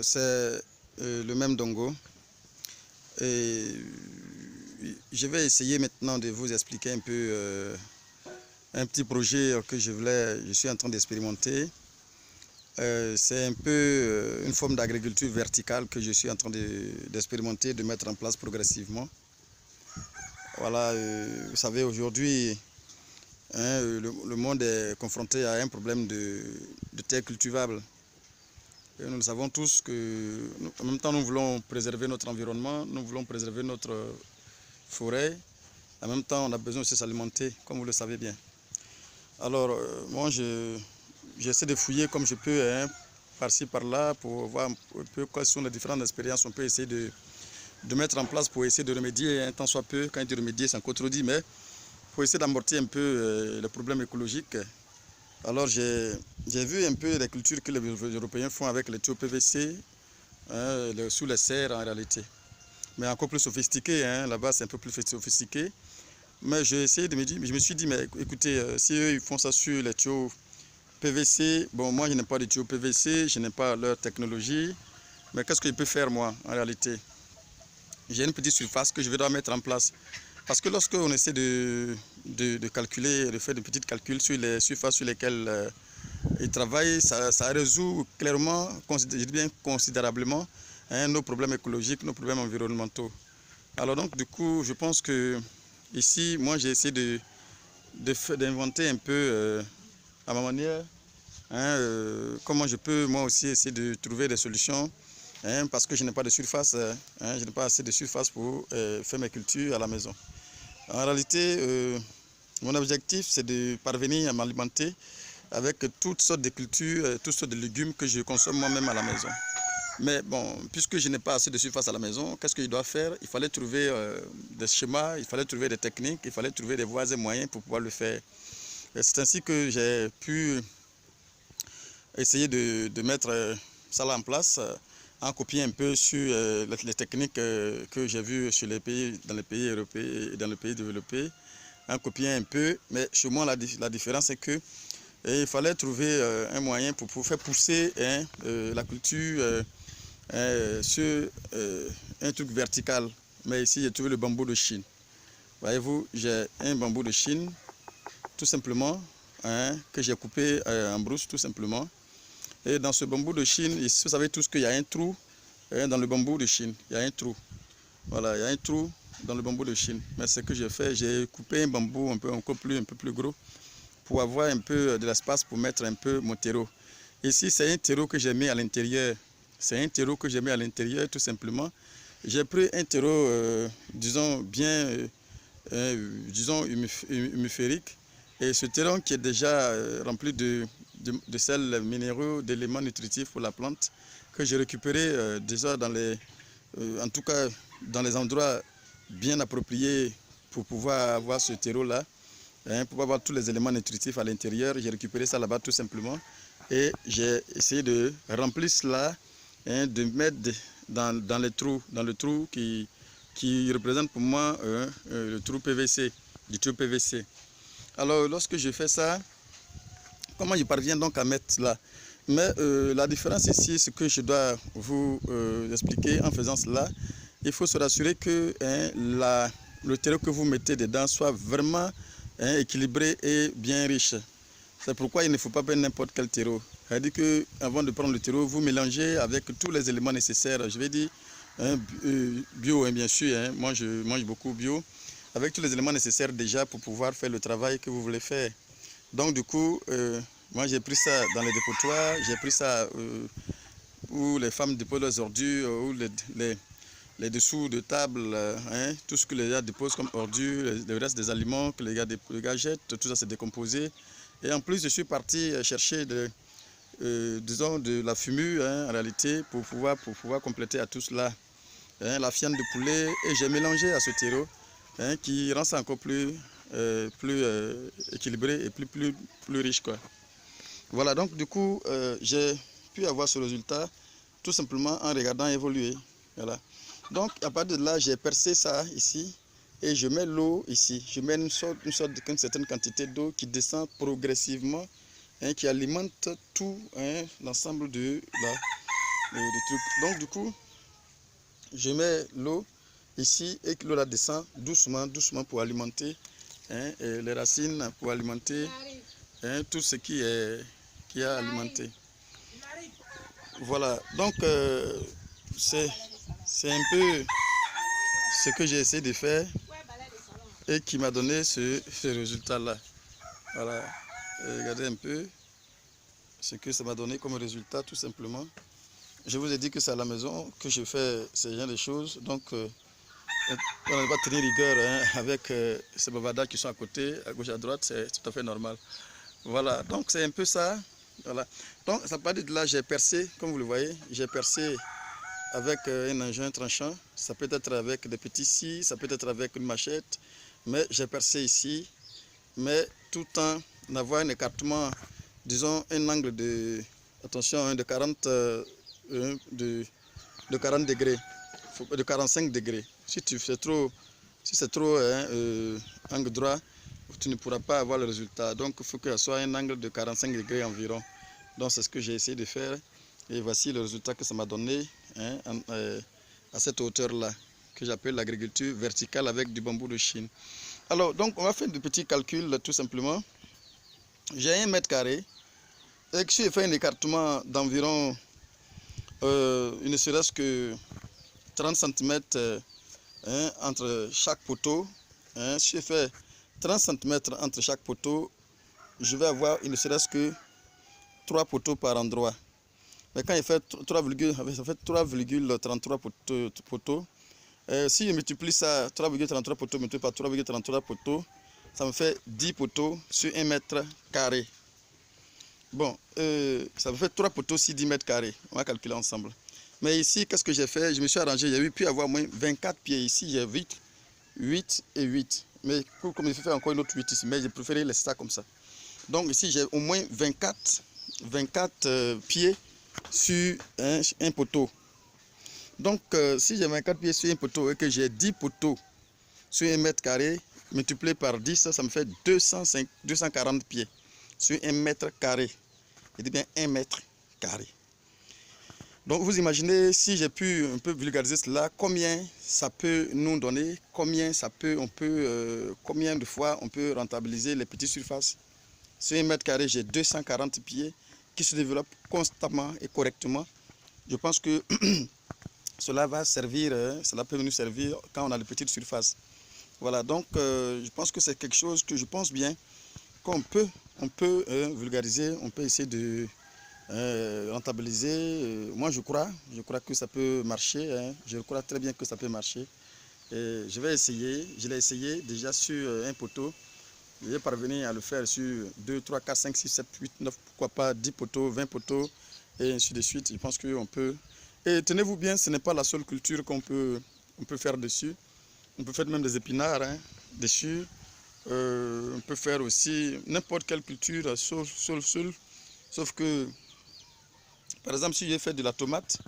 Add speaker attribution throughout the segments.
Speaker 1: c'est le même Dongo. Et je vais essayer maintenant de vous expliquer un peu un petit projet que je suis en train d'expérimenter. C'est un peu une forme d'agriculture verticale que je suis en train d'expérimenter, de mettre en place progressivement. Voilà, vous savez, aujourd'hui, le monde est confronté à un problème de terre cultivable. Et nous savons tous que, en même temps, nous voulons préserver notre environnement, nous voulons préserver notre forêt. En même temps, on a besoin aussi de s'alimenter, comme vous le savez bien. Alors, moi, j'essaie de fouiller comme je peux, par-ci, par-là, pour voir un peu quelles sont les différentes expériences qu'on peut essayer de mettre en place pour essayer de remédier, tant soit peu. Quand il dit remédier, c'est encore trop dit, mais pour essayer d'amortir un peu le problème écologique. Alors, j'ai vu un peu les cultures que les Européens font avec les tuyaux PVC, sous les serres en réalité. Mais encore plus sophistiqué, là-bas c'est un peu plus sophistiqué. Mais j'ai essayé de me dire, je me suis dit, mais écoutez, si eux ils font ça sur les tuyaux PVC, bon, moi je n'ai pas de tuyaux PVC, je n'ai pas leur technologie, mais qu'est-ce que je peux faire moi en réalité? J'ai une petite surface que je vais devoir mettre en place. Parce que lorsqu'on essaie de calculer, de faire de petits calculs sur les surfaces sur lesquelles ils travaillent, ça résout clairement, je dis bien considérablement, nos problèmes écologiques, nos problèmes environnementaux. Alors donc du coup, je pense que ici, moi j'ai essayé d'inventer un peu à ma manière, comment je peux moi aussi essayer de trouver des solutions, parce que je n'ai pas de surface, je n'ai pas assez de surface pour faire mes cultures à la maison. En réalité, mon objectif c'est de parvenir à m'alimenter avec toutes sortes de cultures, toutes sortes de légumes que je consomme moi-même à la maison. Mais bon, puisque je n'ai pas assez de surface à la maison, qu'est-ce que je dois faire? Il fallait trouver des schémas, il fallait trouver des techniques, il fallait trouver des voies et moyens pour pouvoir le faire. C'est ainsi que j'ai pu essayer de mettre ça là en place, en copiant un peu sur les techniques que j'ai vues dans les pays européens et dans les pays développés, en copiant un peu. Mais chez moi, la différence c'est que il fallait trouver un moyen pour faire pousser la culture sur un truc vertical. Mais ici, j'ai trouvé le bambou de Chine. Voyez-vous, j'ai un bambou de Chine, tout simplement, que j'ai coupé en brousse, tout simplement. Et dans ce bambou de Chine, ici, vous savez tous qu'il y a un trou dans le bambou de Chine. Il y a un trou. Voilà, il y a un trou dans le bambou de Chine. Mais ce que j'ai fait, j'ai coupé un bambou un peu plus gros pour avoir un peu de l'espace pour mettre un peu mon terreau. Ici, c'est un terreau que j'ai mis à l'intérieur. C'est un terreau que j'ai mis à l'intérieur, tout simplement. J'ai pris un terreau, disons, bien, disons, humiférique. Et ce terreau qui est déjà rempli de sels minéraux, d'éléments nutritifs pour la plante, que j'ai récupéré déjà en tout cas, dans les endroits bien appropriés pour pouvoir avoir ce terreau-là. Pour avoir tous les éléments nutritifs à l'intérieur, j'ai récupéré ça là-bas tout simplement et j'ai essayé de remplir cela, de mettre dans le trou qui représente pour moi le trou PVC, du tube PVC. Alors lorsque je fais ça, comment je parviens donc à mettre cela? Mais la différence ici, ce que je dois vous expliquer en faisant cela, il faut se rassurer que le terreau que vous mettez dedans soit vraiment équilibré et bien riche. C'est pourquoi il ne faut pas prendre n'importe quel terreau. C'est-à-dire qu'avant de prendre le terreau, vous mélangez avec tous les éléments nécessaires. Je vais dire bio, bien sûr. Moi, je mange beaucoup bio. Avec tous les éléments nécessaires déjà pour pouvoir faire le travail que vous voulez faire. Donc, du coup, moi, j'ai pris ça dans les dépotoirs. J'ai pris ça où les femmes déposent leurs ordures, où les dessous de table, tout ce que les gars déposent comme ordures, le reste des aliments que les gars jettent, tout ça s'est décomposé. Et en plus, je suis parti chercher disons de la fumure en réalité pour pouvoir compléter à tout cela la fiente de poulet. Et j'ai mélangé à ce terreau qui rend ça encore plus équilibré et plus riche, quoi. Voilà, donc du coup, j'ai pu avoir ce résultat tout simplement en regardant évoluer. Voilà. Donc à partir de là, j'ai percé ça ici et je mets l'eau ici. Je mets une certaine quantité d'eau qui descend progressivement, qui alimente tout l'ensemble des trucs. Donc du coup, je mets l'eau ici et que l'eau la descend doucement, doucement pour alimenter les racines, pour alimenter tout ce qui est alimenté. Voilà, donc c'est un peu ce que j'ai essayé de faire et qui m'a donné ce résultat-là. Voilà, regardez un peu ce que ça m'a donné comme résultat, tout simplement. Je vous ai dit que c'est à la maison que je fais ce genre de choses, donc on ne va pas tenir rigueur avec ces bavardages qui sont à côté, à gauche, à droite, c'est tout à fait normal. Voilà, donc c'est un peu ça. Voilà. Donc, à partir de là, j'ai percé, comme vous le voyez, j'ai percé avec un engin tranchant. Ça peut être avec des petits scies, ça peut être avec une machette, mais j'ai percé ici, mais tout en avoir un écartement, disons un angle de, attention, de 40, de 40 degrés, de 45 degrés. Si c'est trop angle droit, tu ne pourras pas avoir le résultat. Donc il faut que ce soit un angle de 45 degrés environ. Donc c'est ce que j'ai essayé de faire. Et voici le résultat que ça m'a donné à cette hauteur-là, que j'appelle l'agriculture verticale avec du bambou de Chine. Alors, donc on va faire de petits calculs tout simplement. J'ai 1 mètre carré et que si je fais un écartement d'environ, il ne serait-ce que 30 cm entre chaque poteau. Si je fais 30 cm entre chaque poteau, je vais avoir, il ne serait-ce que 3 poteaux par endroit. Mais quand il fait 3,33 poteaux, si je multiplie ça, 3,33 poteaux multiplié par 3,33 poteaux, ça me fait 10 poteaux sur 1 mètre carré. Bon, ça me fait 3 poteaux sur 10 mètres carrés. On va calculer ensemble. Mais ici, qu'est-ce que j'ai fait? Je me suis arrangé, j'ai pu avoir au moins 24 pieds ici, j'ai 8 et 8. Mais comme il faut faire encore une autre 8 ici, mais j'ai préféré laisser ça comme ça. Donc ici, j'ai au moins 24 pieds sur un poteau. Donc si j'ai 24 pieds sur un poteau et que j'ai 10 poteaux sur 1 mètre carré, multiplié par 10, ça me fait 240 pieds sur 1 mètre carré. Je dis bien 1 mètre carré. Donc vous imaginez, si j'ai pu un peu vulgariser cela, combien ça peut nous donner, combien de fois on peut rentabiliser les petites surfaces. Sur 1 mètre carré, j'ai 240 pieds qui se développent constamment et correctement. Je pense que cela va servir, cela peut nous servir quand on a de petites surfaces. Voilà, donc je pense que c'est quelque chose que je pense bien qu'on peut vulgariser, on peut essayer de rentabiliser. Moi je crois que ça peut marcher, je crois très bien que ça peut marcher. Et je vais essayer, je l'ai essayé déjà sur un poteau. Je vais parvenir à le faire sur 2, 3, 4, 5, 6, 7, 8, 9, pourquoi pas 10 poteaux, 20 poteaux, et ainsi de suite. Je pense qu'on peut. Et tenez-vous bien, ce n'est pas la seule culture qu'on peut faire dessus. On peut faire même des épinards dessus. On peut faire aussi n'importe quelle culture, sauf que, par exemple, si je fais de la tomate,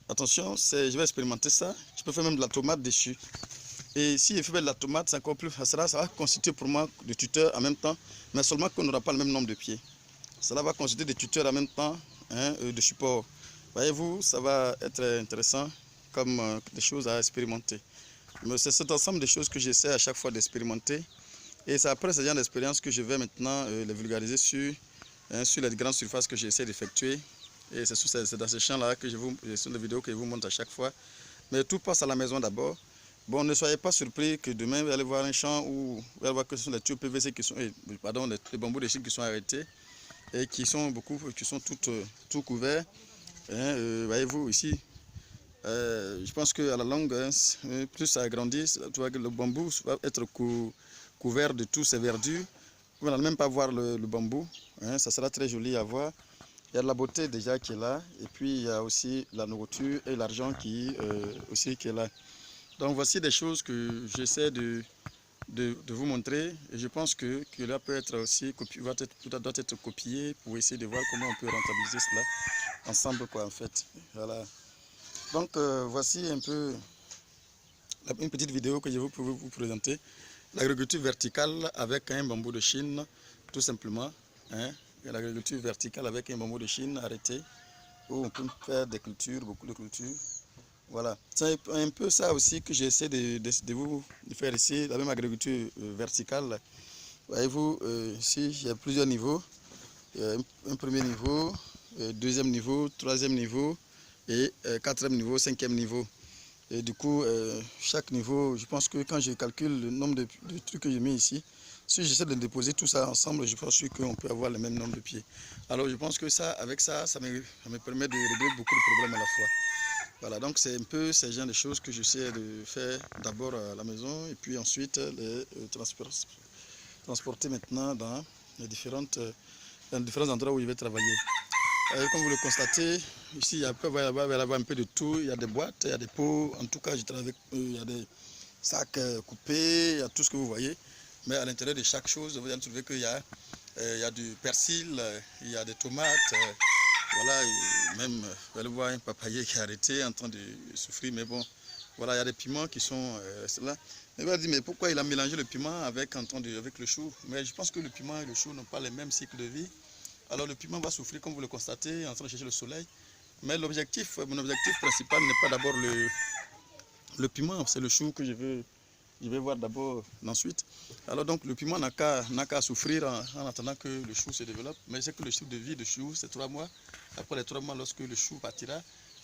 Speaker 1: attention, je vais expérimenter ça, je peux faire même de la tomate dessus. Et si je fais de la tomate, c'est encore plus, ça va constituer pour moi des tuteurs en même temps, mais seulement qu'on n'aura pas le même nombre de pieds. Cela va constituer des tuteurs en même temps, de support. Voyez-vous, ça va être intéressant comme des choses à expérimenter. Mais c'est cet ensemble de choses que j'essaie à chaque fois d'expérimenter. Et c'est après ce genre d'expérience que je vais maintenant les vulgariser sur les grandes surfaces que j'essaie d'effectuer. Et c'est dans ce champ-là que sur les vidéos que je vous montre à chaque fois. Mais tout passe à la maison d'abord. Bon, ne soyez pas surpris que demain, vous allez voir un champ où vous allez voir que ce sont les tuyaux PVC qui sont, les bambous de Chine qui sont arrêtés et qui sont tout couverts. Voyez-vous ici, je pense qu'à la longue, plus ça agrandit, tu vois que le bambou va être couvert de tous ces verdures. Vous n'allez même pas voir le bambou, ça sera très joli à voir. Il y a de la beauté déjà qui est là, et puis il y a aussi la nourriture et l'argent qui est là. Donc voici des choses que j'essaie de vous montrer, et je pense que là peut être aussi doit être copié pour essayer de voir comment on peut rentabiliser cela ensemble en fait. Voilà. Donc voici un peu une petite vidéo que je vais vous présenter. L'agriculture verticale avec un bambou de Chine, tout simplement. L'agriculture verticale avec un bambou de Chine arrêté. où on peut faire des cultures, beaucoup de cultures. Voilà, c'est un peu ça aussi que j'essaie de vous faire ici, la même agriculture verticale. Voyez-vous, ici, il y a plusieurs niveaux. Il y a un premier niveau, deuxième niveau, troisième niveau et quatrième niveau, cinquième niveau. Et du coup, chaque niveau, je pense que quand je calcule le nombre de trucs que j'ai mis ici, si j'essaie de déposer tout ça ensemble, je pense qu'on peut avoir le même nombre de pieds. Alors je pense que ça, avec ça, ça me permet de régler beaucoup de problèmes à la fois. Voilà, donc c'est un peu ce genre de choses que j'essaie de faire d'abord à la maison et puis ensuite les transporter maintenant dans les différents endroits où je vais travailler. Et comme vous le constatez, ici il peut y avoir un peu de tout. Il y a des boîtes, il y a des pots, en tout cas je travaille avec il y a des sacs coupés, il y a tout ce que vous voyez. Mais à l'intérieur de chaque chose, vous allez trouver qu'il y a du persil, il y a des tomates. Voilà, même, vous allez voir un papayer qui est arrêté en train de souffrir, mais bon, voilà, il y a des piments qui sont là. Mais vous allez dire, mais pourquoi il a mélangé le piment avec le chou? Mais je pense que le piment et le chou n'ont pas les mêmes cycles de vie. Alors le piment va souffrir, comme vous le constatez, en train de chercher le soleil. Mais mon objectif principal n'est pas d'abord le piment, c'est le chou que je vais voir d'abord ensuite. Alors donc le piment n'a qu'à souffrir en attendant que le chou se développe. Mais c'est que le cycle de vie de chou, c'est 3 mois. Après les 3 mois, lorsque le chou partira,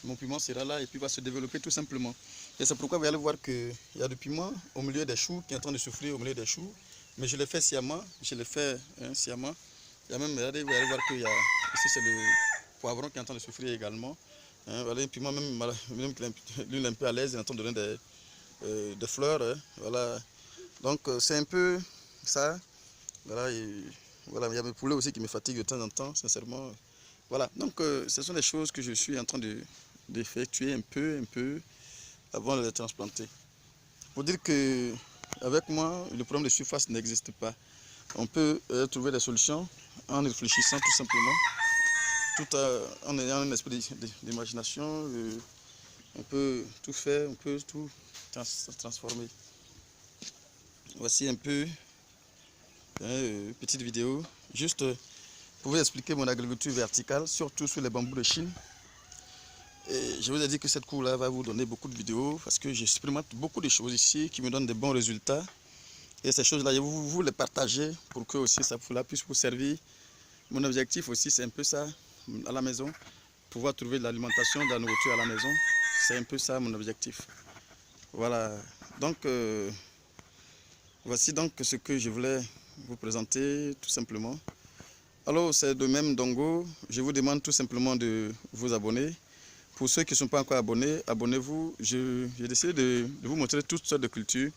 Speaker 1: mon piment sera là et puis va se développer tout simplement. Et c'est pourquoi vous allez voir qu'il y a du piment au milieu des choux qui est en train de souffrir au milieu des choux. Mais je le fais sciemment, sciemment. Il y a même, regardez, vous allez voir qu'il y a, ici c'est le poivron qui est en train de souffrir également. Voilà, un piment même lui il est un peu à l'aise, il est en train de donner des fleurs. Voilà. Donc c'est un peu ça. Voilà, voilà, il y a mes poulets aussi qui me fatiguent de temps en temps, sincèrement. Voilà, donc ce sont des choses que je suis en train d'effectuer un peu avant de les transplanter. Pour dire que avec moi, le problème de surface n'existe pas. On peut trouver des solutions en réfléchissant tout simplement, tout en ayant un esprit d'imagination. On peut tout faire, on peut tout transformer. Voici un peu une petite vidéo, juste pour vous expliquer mon agriculture verticale, surtout sur les bambous de Chine. Et je vous ai dit que cette cour-là va vous donner beaucoup de vidéos parce que j'expérimente beaucoup de choses ici qui me donnent de bons résultats. Et ces choses-là, je vous les partager pour que aussi ça puisse vous servir. Mon objectif aussi, c'est un peu ça, à la maison, pouvoir trouver de l'alimentation, de la nourriture à la maison. C'est un peu ça mon objectif. Voilà, donc voici donc ce que je voulais vous présenter tout simplement. Alors c'est de même Ndongo, je vous demande tout simplement de vous abonner. Pour ceux qui ne sont pas encore abonnés, abonnez-vous. J'ai décidé de vous montrer toutes sortes de cultures.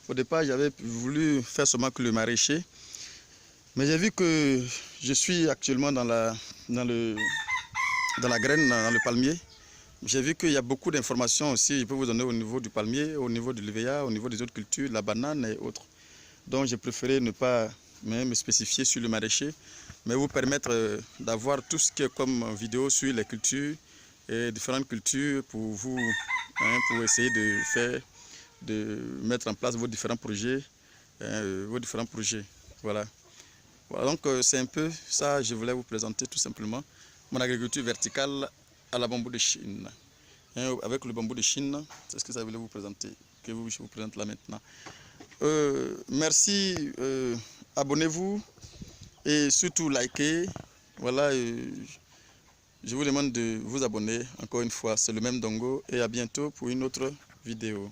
Speaker 1: Au départ, j'avais voulu faire seulement que le maraîcher. Mais j'ai vu que je suis actuellement dans la graine, dans le palmier. J'ai vu qu'il y a beaucoup d'informations aussi, je peux vous donner au niveau du palmier, au niveau de l'UVA, au niveau des autres cultures, la banane et autres. Donc j'ai préféré ne pas me spécifier sur le maraîcher, mais vous permettre d'avoir tout ce qui est comme vidéo sur les cultures et différentes cultures pour vous, pour essayer de mettre en place vos différents projets, Voilà. Voilà, donc c'est un peu ça que je voulais vous présenter tout simplement. Mon agriculture verticale à la bambou de Chine. Avec le bambou de Chine, c'est ce que ça voulait vous présenter, je vous présente là maintenant. Merci, abonnez-vous et surtout likez. Voilà, je vous demande de vous abonner encore une fois. C'est le même Ndongo et à bientôt pour une autre vidéo.